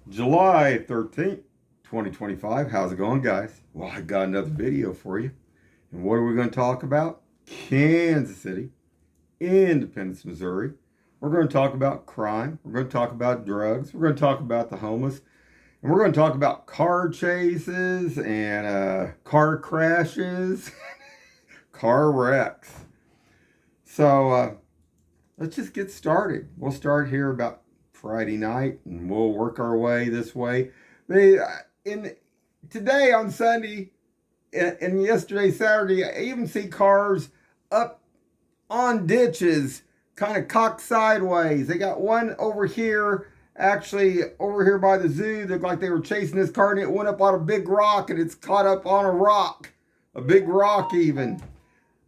July 13th, 2025. How's it going, guys? Well, I got another video for you. And what are we going to talk about? Kansas City, Independence, Missouri. We're going to talk about crime. We're going to talk about drugs. We're going to talk about the homeless. And we're going to talk about car chases and car crashes, car wrecks. So let's just get started. We'll start here about Friday night, and we'll work our way this way. They in today on Sunday and yesterday Saturday, I even see cars up on ditches, kind of cocked sideways. They got one over here, actually over here by the zoo. Looked like they were chasing this car, and it went up on a big rock, and it's caught up on a rock, a big rock even.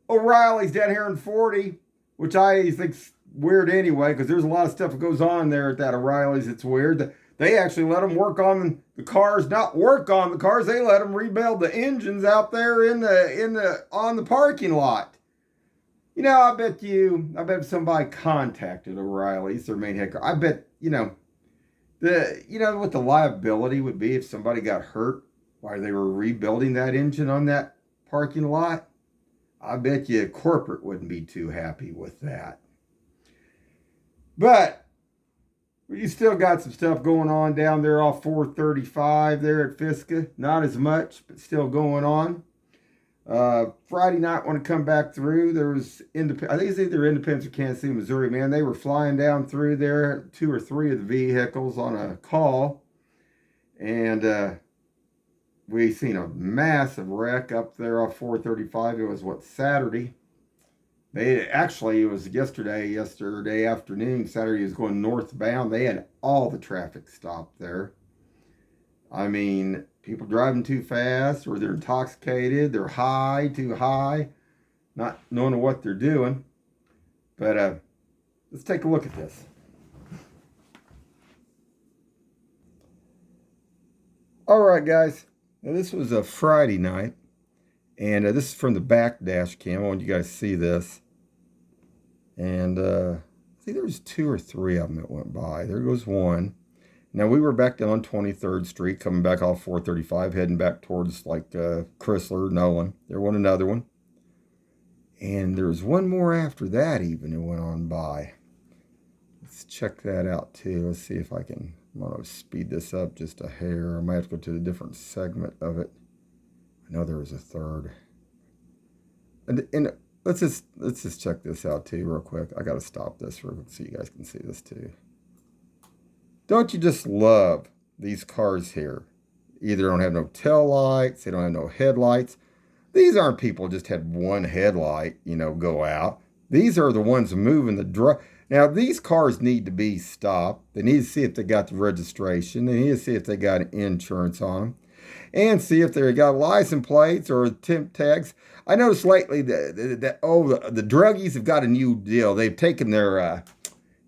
O'Reilly's down here in 40, which I think's weird anyway, because there's a lot of stuff that goes on there at that O'Reilly's. It's weird. They actually let them work on the cars, not work on the cars. They let them rebuild the engines out there on the parking lot. I bet if somebody contacted O'Reilly's, their main head, I bet what the liability would be if somebody got hurt while they were rebuilding that engine on that parking lot. I bet you corporate wouldn't be too happy with that. But you still got some stuff going on down there off 435 there at Fiska. Not as much, but still going on. Friday night, when I come back through, there was I think it's either Independence or Kansas City, Missouri. Man, they were flying down through there, 2 or 3 of the vehicles on a call, and we seen a massive wreck up there off 435. It was Saturday. It was yesterday afternoon. Saturday was going northbound. They had all the traffic stopped there. I mean, people driving too fast, or they're intoxicated, they're too high, not knowing what they're doing. But let's take a look at this. All right, guys. Now, this was a Friday night, and this is from the back dash cam. I want you guys to see this. And I think there was 2 or 3 of them that went by. There goes one. Now, we were back down on 23rd Street, coming back off 435, heading back towards Chrysler, Nolan. There went another one. And there was one more after that even that went on by. Let's check that out too. Let's see if I can. I'm going to speed this up just a hair. I might have to go to a different segment of it. I know there was a third. And let's just check this out too real quick. I got to stop this real quick so you guys can see this too. Don't you just love these cars here? Either don't have no tail lights, they don't have no headlights. These aren't people just had one headlight, go out. These are the ones moving the drive. Now, these cars need to be stopped. They need to see if they got the registration. They need to see if they got insurance on them. And see if they got license plates or temp tags. I noticed lately that the druggies have got a new deal. They've taken their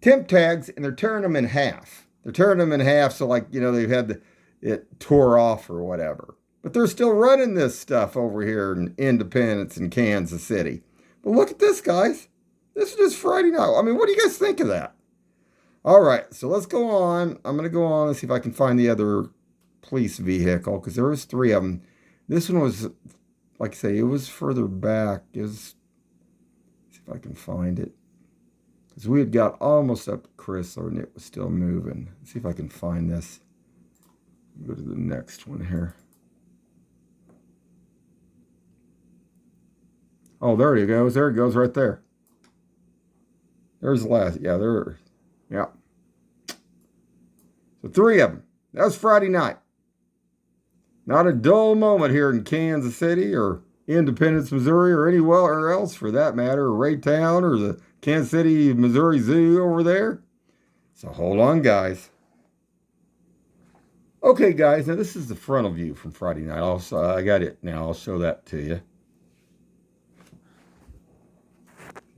temp tags and they're tearing them in half. They're tearing them in half so they've had it tore off or whatever. But they're still running this stuff over here in Independence and Kansas City. But look at this, guys. This is just Friday night. I mean, what do you guys think of that? All right, so let's go on. I'm going to go on and see if I can find the other police vehicle, because there was 3 of them. This one was, like I say, it was further back. Let's see if I can find it. Because we had got almost up to Chrysler and it was still moving. Let's see if I can find this. Go to the next one here. Oh, there it goes. There it goes right there. There's the last. Yeah, there. Yeah. So 3 of them. That was Friday night. Not a dull moment here in Kansas City or Independence, Missouri, or anywhere else for that matter, or Raytown or the Kansas City, Missouri Zoo over there. So hold on, guys. Okay, guys, now this is the frontal view from Friday night. I got it now. I'll show that to you.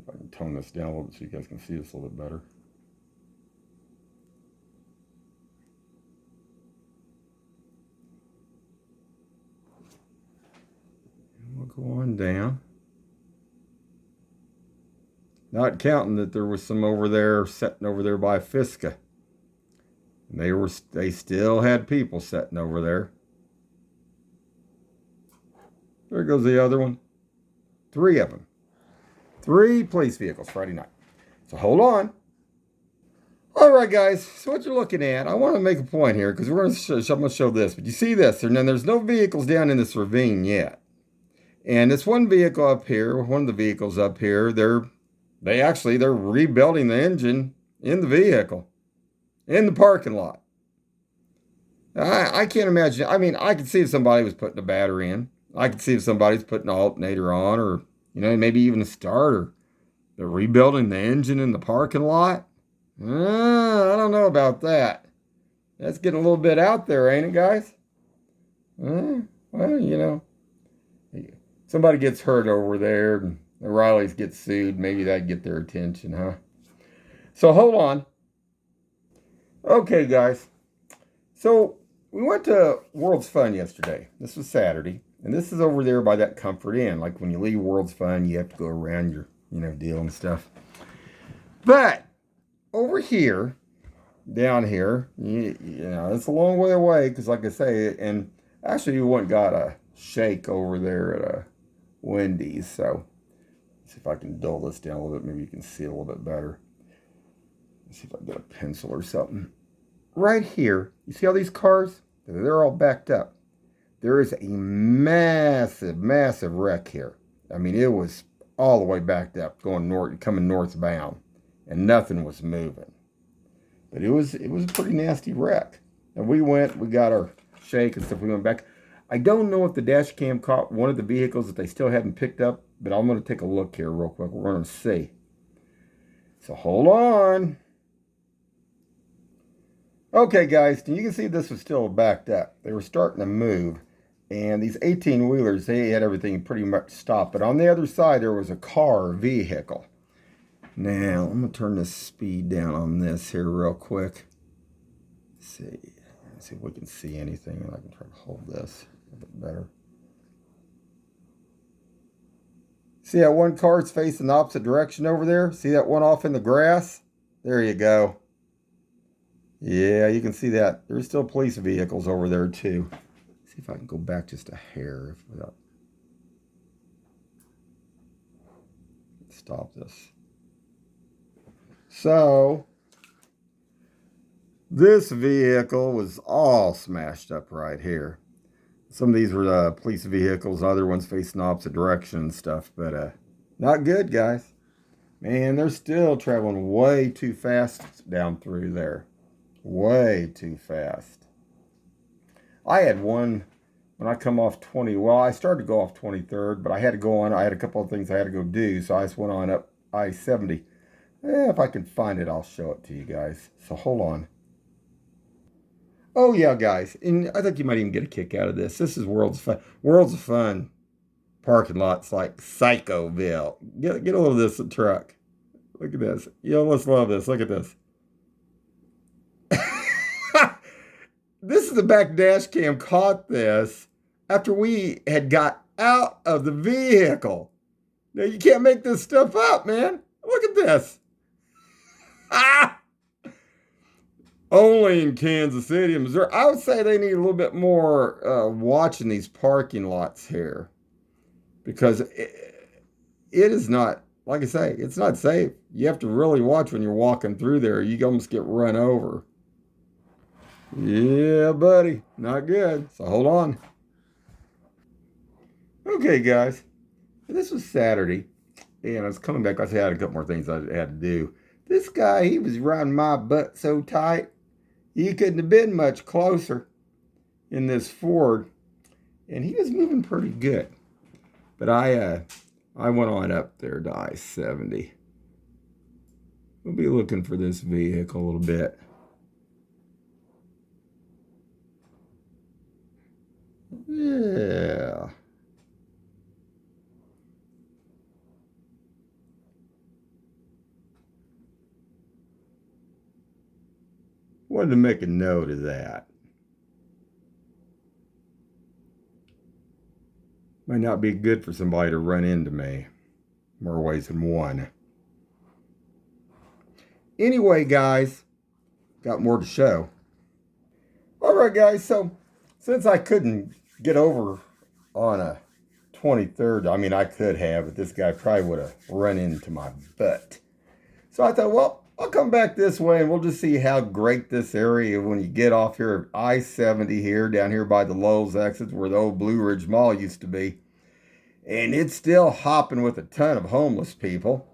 If I can tone this down a little bit so you guys can see this a little bit better. We'll go on down. Not counting that there was some over there sitting over there by Fiska. They still had people sitting over there. There goes the other one. 3 of them. 3 police vehicles Friday night. So hold on. All right, guys. So what you're looking at, I want to make a point here because we're going to show this. But you see this, and then there's no vehicles down in this ravine yet. And this one vehicle up here, one of the vehicles up here, they're rebuilding the engine in the vehicle, in the parking lot. I can't imagine. I mean, I could see if somebody was putting a battery in. I could see if somebody's putting an alternator on, or maybe even a starter. They're rebuilding the engine in the parking lot. I don't know about that. That's getting a little bit out there, ain't it, guys? Well, somebody gets hurt over there, and the Rileys get sued. Maybe that'd get their attention, huh? So hold on. Okay, guys. So we went to World's Fun yesterday. This was Saturday. And this is over there by that Comfort Inn. Like when you leave World's Fun, you have to go around your, deal and stuff. But over here, down here, it's a long way away because, like I say, and actually we went and got a shake over there at a Wendy's. So let's see if I can dull this down a little bit. Maybe you can see it a little bit better. Let's see if I can get a pencil or something. Right here, you see all these cars? They're all backed up. There is a massive, massive wreck here. I mean, it was all the way backed up, going north, coming northbound, and nothing was moving. But it was a pretty nasty wreck. And we got our shake and stuff. We went back. I don't know if the dash cam caught one of the vehicles that they still haven't picked up, but I'm going to take a look here real quick. We're going to see. So hold on. Okay, guys, you can see this was still backed up. They were starting to move. And these 18-wheelers, they had everything pretty much stopped. But on the other side, there was a car vehicle. Now, I'm going to turn the speed down on this here real quick. Let's see if we can see anything. I can try to hold this a bit better. See that one car's facing the opposite direction over there? See that one off in the grass? There you go. Yeah, you can see that. There's still police vehicles over there, too. See if I can go back just a hair without. Stop this. So, this vehicle was all smashed up right here. Some of these were police vehicles, other ones facing the opposite direction and stuff, but not good, guys. Man, they're still traveling way too fast down through there. Way too fast. I had one when I come off 20. Well, I started to go off 23rd, but I had to go on. I had a couple of things I had to go do, so I just went on up I-70. If I can find it, I'll show it to you guys. So hold on. Oh yeah, guys, and I think you might even get a kick out of this. This is World's Fun. World's Fun parking lot's like Psychoville. Get a load of this truck. Look at this. Let's love this. Look at this. This is the back dash cam caught this after we had got out of the vehicle. Now, you can't make this stuff up, man. Look at this. Only in Kansas City, Missouri. I would say they need a little bit more watching these parking lots here. Because it is not, like I say, it's not safe. You have to really watch when you're walking through there. You almost get run over. Yeah, buddy. Not good. So hold on. Okay, guys. This was Saturday. And I was coming back. I had a couple more things I had to do. This guy, he was riding my butt so tight. He couldn't have been much closer in this Ford. And he was moving pretty good. But I went on up there to I-70. We'll be looking for this vehicle a little bit. Yeah. Wanted to make a note of that. Might not be good for somebody to run into me. More ways than one. Anyway, guys, got more to show. right, guys. So since I couldn't get over on a 23rd, I mean, I could have, but this guy probably would have run into my butt. So I thought, well, I'll come back this way and we'll just see how great this area when you get off here at I-70 here, down here by the Lowe's exits where the old Blue Ridge Mall used to be. And it's still hopping with a ton of homeless people.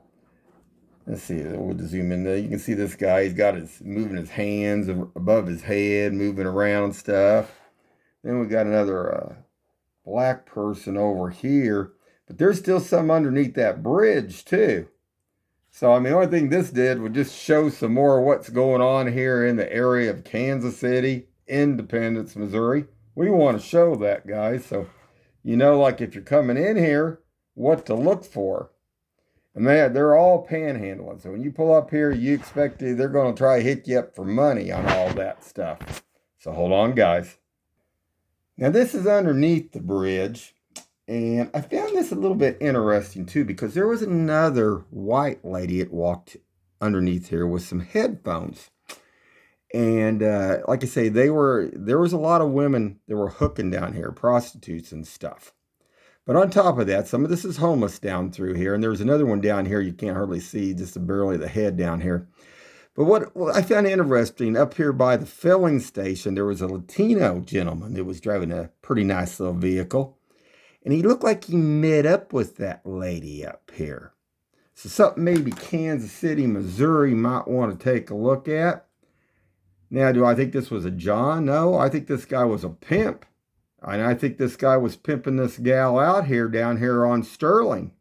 Let's see, we'll zoom in there. You can see this guy, he's got moving his hands above his head, moving around and stuff. Then we got another black person over here, but there's still some underneath that bridge too. So, I mean, the only thing this did would just show some more of what's going on here in the area of Kansas City, Independence, Missouri. We want to show that, guys. So, you know, like if you're coming in here, what to look for. And they're all panhandling. So when you pull up here, you expect they're going to try to hit you up for money on all that stuff. So hold on, guys. Now, this is underneath the bridge. And I found this a little bit interesting, too, because there was another white lady that walked underneath here with some headphones. And like I say, there was a lot of women that were hooking down here, prostitutes and stuff. But on top of that, some of this is homeless down through here. And there's another one down here you can't hardly see, just barely the head down here. But what I found interesting, up here by the filling station, there was a Latino gentleman that was driving a pretty nice little vehicle. And he looked like he met up with that lady up here. So something maybe Kansas City, Missouri might want to take a look at. Now, do I think this was a John? No, I think this guy was a pimp. And I think this guy was pimping this gal out here, down here on Sterling.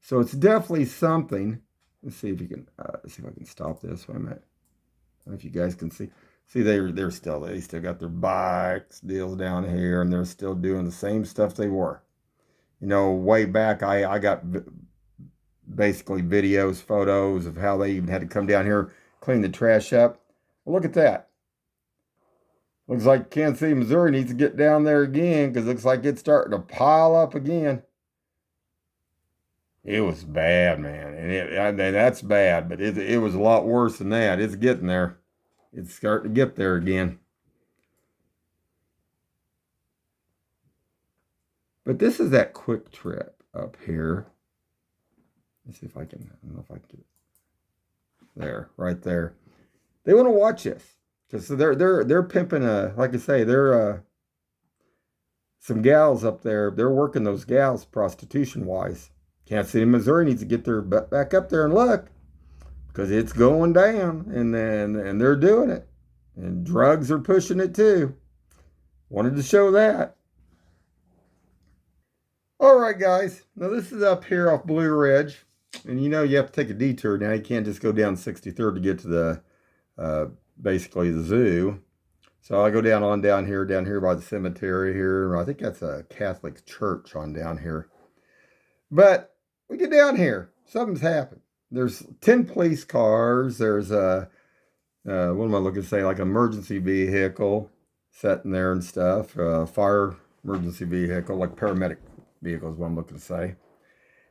So it's definitely something. Let's see if you can, see if I can stop this. Wait a minute. I don't know if you guys can see. See, they still got their bikes, deals down here, and they're still doing the same stuff they were. You know, way back, I got basically videos, photos of how they even had to come down here, clean the trash up. Well, look at that. Looks like Kansas City, Missouri needs to get down there again because it looks like it's starting to pile up again. It was bad, man. And that's bad, but it was a lot worse than that. It's getting there. It's starting to get there again. But this is that Quick Trip up here. Let's see if I can, I don't know if I can get it. There, right there. They want to watch this. Because they're pimping like I say, they're some gals up there. They're working those gals prostitution wise. Kansas City, Missouri needs to get their butt back up there and look, because it's going down, and they're doing it, and drugs are pushing it too. Wanted to show that. All right, guys. Now this is up here off Blue Ridge, and you know you have to take a detour now. You can't just go down 63rd to get to the basically the zoo. So I go down here by the cemetery here. I think that's a Catholic church on down here. But we get down here, something's happened. There's 10 police cars. There's a what am I looking to say, like an emergency vehicle sitting there and stuff. Fire emergency vehicle, like paramedic vehicle is what I'm looking to say.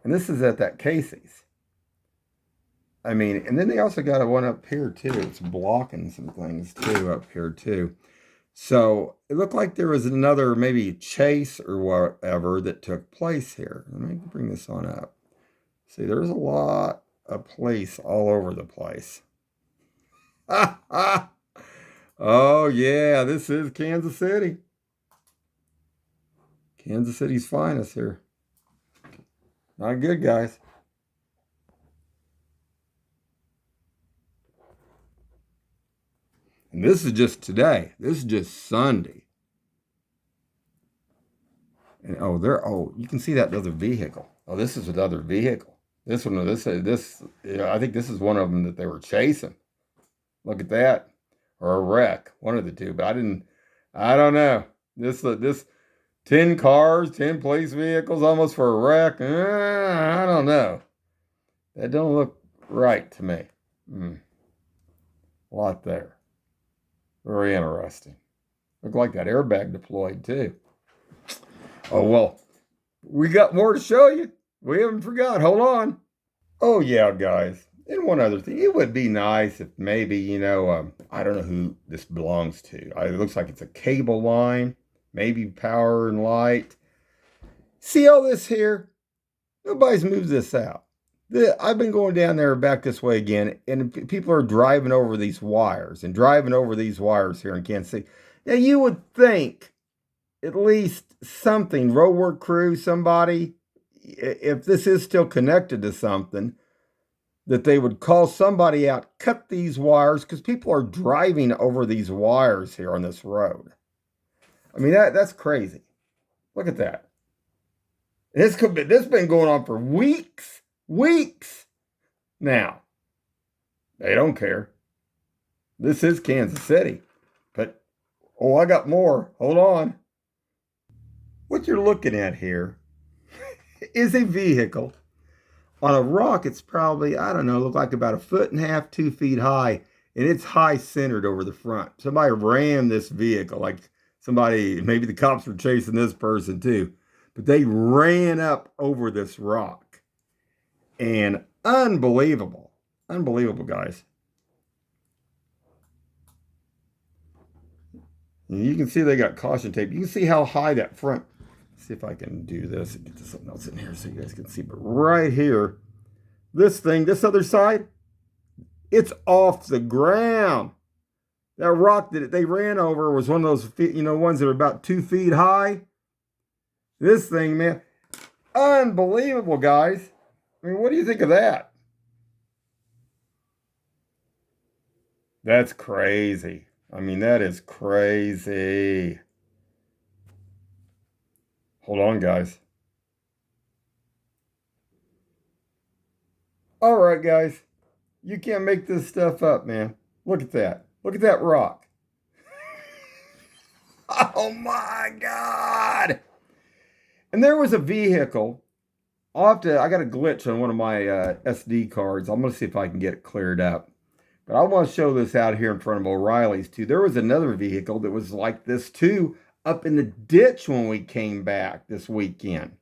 And this is at that Casey's. I mean, and then they also got one up here too. It's blocking some things too up here too. So it looked like there was another maybe chase or whatever that took place here. Let me bring this on up. See, there's a lot of police all over the place. Oh yeah, this is Kansas City. Kansas City's finest here. Not good, guys. And this is just today. This is just Sunday. And you can see that other vehicle. Oh, this is another vehicle. This one, I think this is one of them that they were chasing. Look at that. Or a wreck, one of the two. But I don't know. This 10 cars, 10 police vehicles, almost for a wreck. I don't know. That don't look right to me. A lot there. Very interesting. Looked like that airbag deployed too. Oh, well, we got more to show you. We haven't forgot. Hold on. Oh, yeah, guys. And one other thing, it would be nice if maybe, I don't know who this belongs to. It looks like it's a cable line, maybe power and light. See all this here? Nobody's moved this out. I've been going down there back this way again, and people are driving over these wires and driving over these wires here in Kansas City. Now, you would think at least something, roadwork crew, somebody, if this is still connected to something, that they would call somebody out, cut these wires, because people are driving over these wires here on this road. I mean, that's crazy. Look at that. This been going on for weeks. Now, they don't care. This is Kansas City. But, I got more. Hold on. What you're looking at here is a vehicle. On a rock, it's probably, I don't know, look like about 1.5 feet, 2 feet high, and it's high centered over the front. Somebody rammed this vehicle, like maybe the cops were chasing this person too, but they ran up over this rock. And unbelievable, guys. And you can see they got caution tape. You can see how high that front. See if I can do this and get to something else in here so you guys can see. But right here, this other side, it's off the ground. That rock that they ran over was one of those, ones that are about 2 feet high. This thing, man, unbelievable, guys. I mean, what do you think of that? That's crazy. I mean, that is crazy. Hold on, guys. All right, guys. You can't make this stuff up, man. Look at that. Look at that rock. Oh my God. And there was a vehicle. I got a glitch on one of my SD cards. I'm going to see if I can get it cleared up. But I want to show this out here in front of O'Reilly's too. There was another vehicle that was like this too, up in the ditch when we came back this weekend.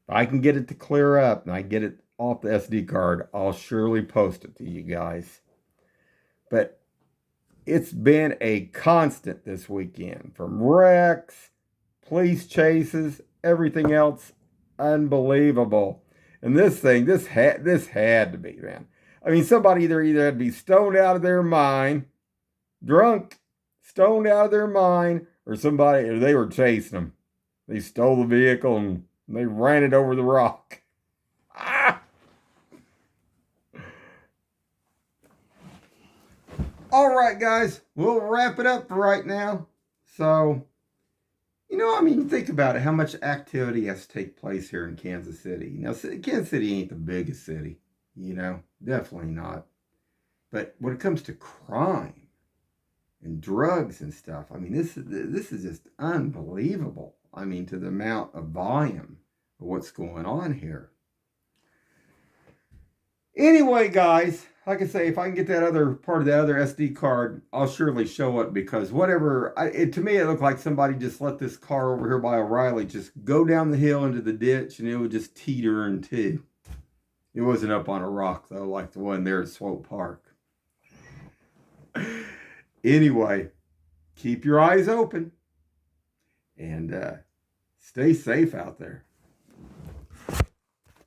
If I can get it to clear up and I get it off the SD card, I'll surely post it to you guys. But it's been a constant this weekend, from wrecks, police chases, everything else. Unbelievable. And this had to be, man. I mean, somebody either had to be stoned out of their mind, drunk, stoned out of their mind, or they were chasing them. They stole the vehicle and they ran it over the rock. Ah! All right, guys, we'll wrap it up for right now. So, think about it, how much activity has to take place here in Kansas City. Now, Kansas City ain't the biggest city, definitely not. But when it comes to crime and drugs and stuff, I mean, this is just unbelievable. I mean, to the amount of volume of what's going on here. Anyway, guys, like I say, if I can get that other part of that other SD card, I'll surely show it, because to me, it looked like somebody just let this car over here by O'Reilly just go down the hill into the ditch, and it would just teeter in two. It wasn't up on a rock, though, like the one there at Swope Park. Anyway, keep your eyes open and stay safe out there.